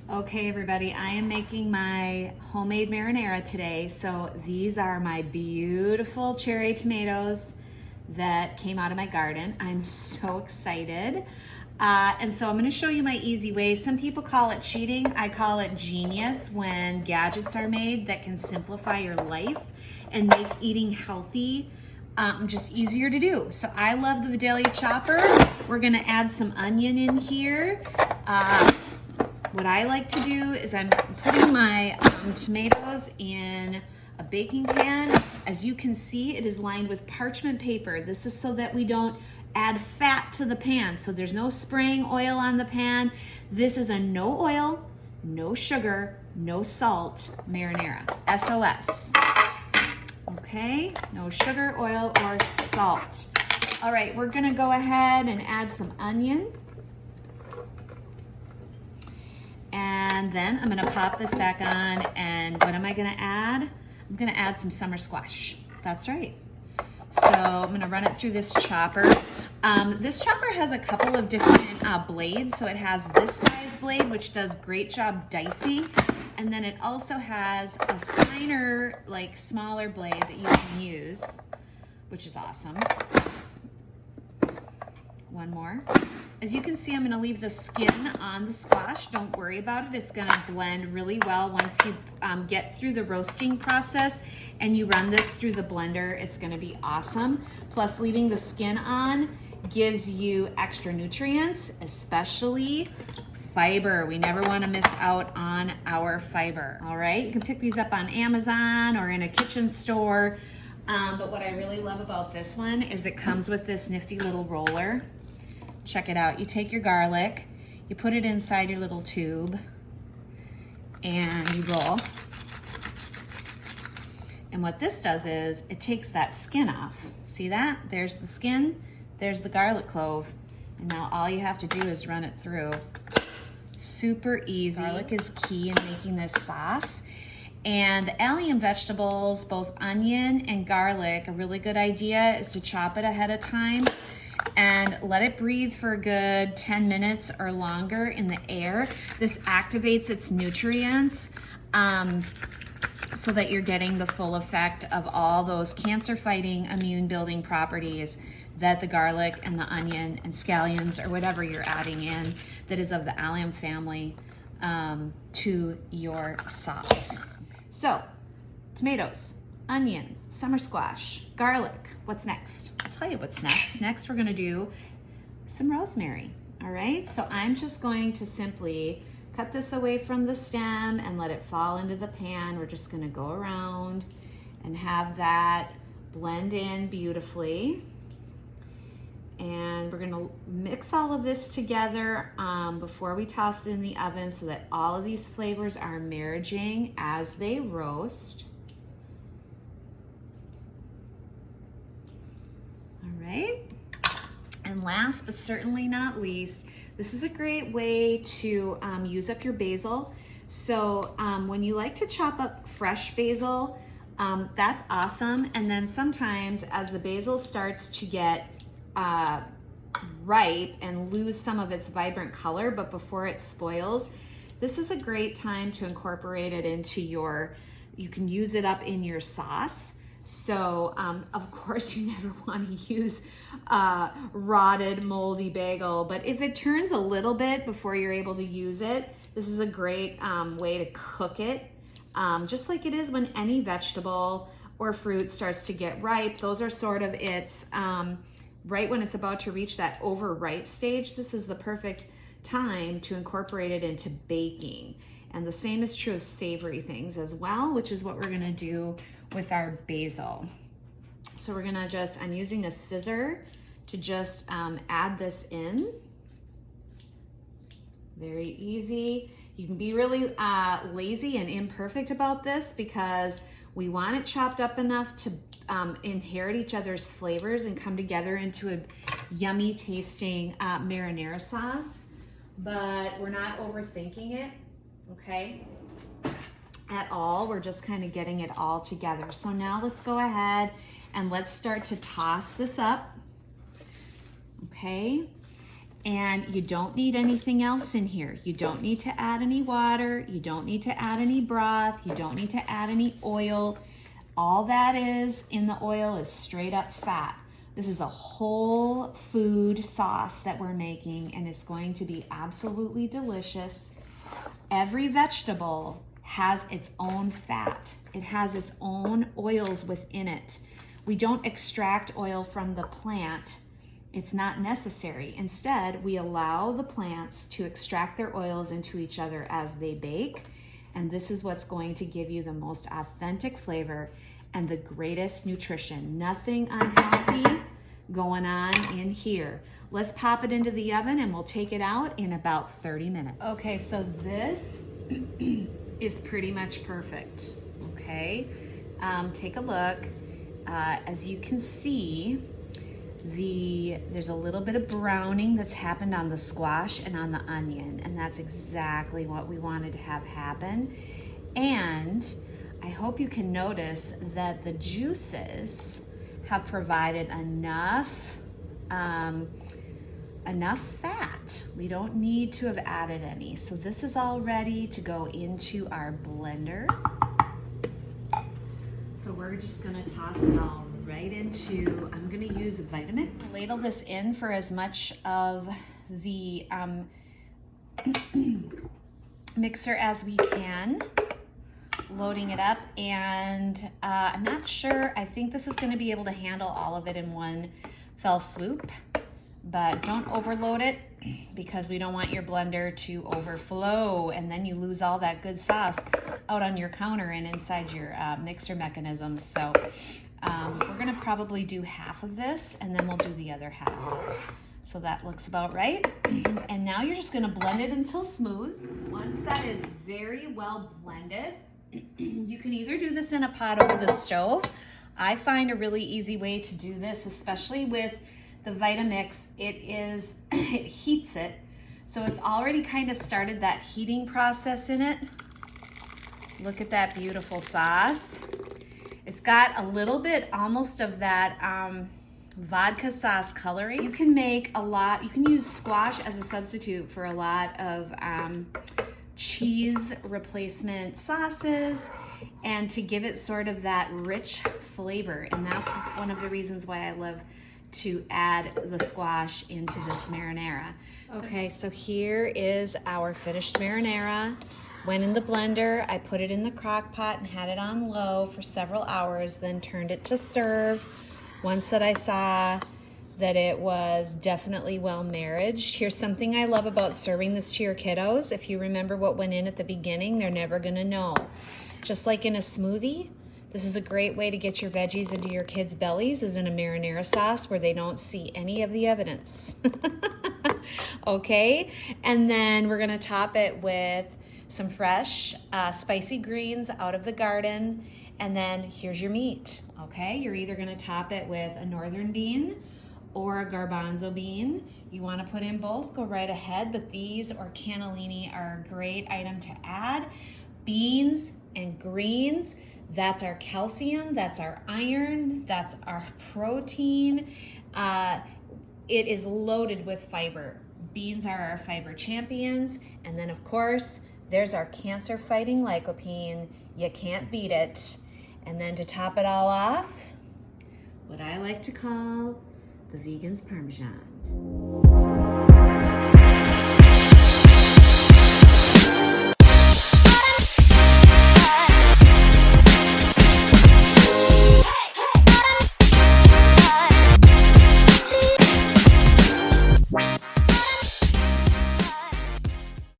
Okay, everybody, I am making my homemade marinara today. So these are my beautiful cherry tomatoes that came out of my garden. I'm so excited. And so I'm going to show you my easy way. Some people call it cheating. I call it genius when gadgets are made that can simplify your life and make eating healthy just easier to do. So I love the Vidalia chopper. We're going to add some onion in here. What I like to do is I'm putting my tomatoes in a baking pan. As you can see, it is lined with parchment paper. This is so that we don't add fat to the pan. So there's no spraying oil on the pan. This is a no oil, no sugar, no salt marinara. SOS. Okay, no sugar, oil, or salt. All right, we're gonna go ahead and add some onion. And then I'm gonna pop this back on, and what am I gonna add? I'm gonna add some summer squash. That's right. So I'm gonna run it through this chopper. This chopper has a couple of different blades. So it has this size blade, which does great job dicing. And then it also has a finer, like smaller blade that you can use, which is awesome. One more. As you can see, I'm gonna leave the skin on the squash. Don't worry about it. It's gonna blend really well once you get through the roasting process and you run this through the blender. It's gonna be awesome. Plus, leaving the skin on gives you extra nutrients, especially fiber. We never wanna miss out on our fiber, all right? You can pick these up on Amazon or in a kitchen store. But what I really love about this one is it comes with this nifty little roller. Check it out. You take your garlic, you put it inside your little tube, and you roll. And what this does is it takes that skin off. See that? There's the skin, there's the garlic clove, and now all you have to do is run it through. Super easy. Garlic is key in making this sauce. And the allium vegetables, both onion and garlic, a really good idea is to chop it ahead of time and let it breathe for a good 10 minutes or longer in the air. This activates its nutrients so that you're getting the full effect of all those cancer-fighting, immune-building properties that the garlic and the onion and scallions or whatever you're adding in that is of the allium family to your sauce. So, tomatoes, onion, summer squash, garlic. What's next? I'll tell you what's next. Next, we're gonna do some rosemary, all right? So I'm just going to simply cut this away from the stem and let it fall into the pan. We're just gonna go around and have that blend in beautifully. And we're gonna mix all of this together before we toss it in the oven so that all of these flavors are merging as they roast. All right. And last but certainly not least, this is a great way to use up your basil. So when you like to chop up fresh basil, that's awesome. And then sometimes as the basil starts to get ripe and lose some of its vibrant color, but before it spoils, this is a great time to incorporate it into you can use it up in your sauce. So of course you never want to use rotted moldy bagel, but if it turns a little bit before you're able to use it, this is a great way to cook it. Just like it is when any vegetable or fruit starts to get ripe, those are sort of its right when it's about to reach that overripe stage. This is the perfect time to incorporate it into baking. And the same is true of savory things as well, which is what we're gonna do with our basil. So we're gonna I'm using a scissor to just add this in. Very easy. You can be really lazy and imperfect about this because we want it chopped up enough to inherit each other's flavors and come together into a yummy tasting marinara sauce, but we're not overthinking it, okay, at all. We're just kind of getting it all together. So now let's go ahead and let's start to toss this up, okay? And you don't need anything else in here. You don't need to add any water. You don't need to add any broth. You don't need to add any oil. All that is in the oil is straight up fat. This is a whole food sauce that we're making, and it's going to be absolutely delicious. Every vegetable has its own fat. It has its own oils within it. We don't extract oil from the plant. It's not necessary. Instead, we allow the plants to extract their oils into each other as they bake. And this is what's going to give you the most authentic flavor and the greatest nutrition. Nothing unhealthy going on in here. Let's pop it into the oven and we'll take it out in about 30 minutes. Okay, so this is pretty much perfect, okay? Take a look. As you can see, there's a little bit of browning that's happened on the squash and on the onion, and that's exactly what we wanted to have happen. And I hope you can notice that the juices have provided enough fat. We don't need to have added any. So this is all ready to go into our blender. So we're just gonna toss it all right into, I'm gonna use Vitamix. Ladle this in for as much of the mixer as we can. Loading it up, and I'm not sure, I think this is gonna be able to handle all of it in one fell swoop, but don't overload it because we don't want your blender to overflow and then you lose all that good sauce out on your counter and inside your mixer mechanism. So we're gonna probably do half of this and then we'll do the other half. So that looks about right. And now you're just gonna blend it until smooth. Once that is very well blended, you can either do this in a pot over the stove. I find a really easy way to do this, especially with the Vitamix, it heats it. So it's already kind of started that heating process in it. Look at that beautiful sauce. It's got a little bit almost of that vodka sauce coloring. You can make a lot, you can use squash as a substitute for a lot of cheese replacement sauces and to give it sort of that rich flavor. And that's one of the reasons why I love to add the squash into this marinara. Okay, so here is our finished marinara. Went in the blender, I put it in the crock pot and had it on low for several hours, then turned it to serve. Once that I saw that it was definitely well marriaged. Here's something I love about serving this to your kiddos. If you remember what went in at the beginning, they're never gonna know. Just like in a smoothie, this is a great way to get your veggies into your kids' bellies, is in a marinara sauce where they don't see any of the evidence. Okay, and then we're gonna top it with some fresh spicy greens out of the garden, and then here's your meat. Okay, you're either gonna top it with a northern bean or a garbanzo bean. You wanna put in both, go right ahead, but these or cannellini are a great item to add. Beans and greens, that's our calcium, that's our iron, that's our protein. It is loaded with fiber. Beans are our fiber champions. And then of course, there's our cancer fighting lycopene. You can't beat it. And then to top it all off, what I like to call the vegan's Parmesan.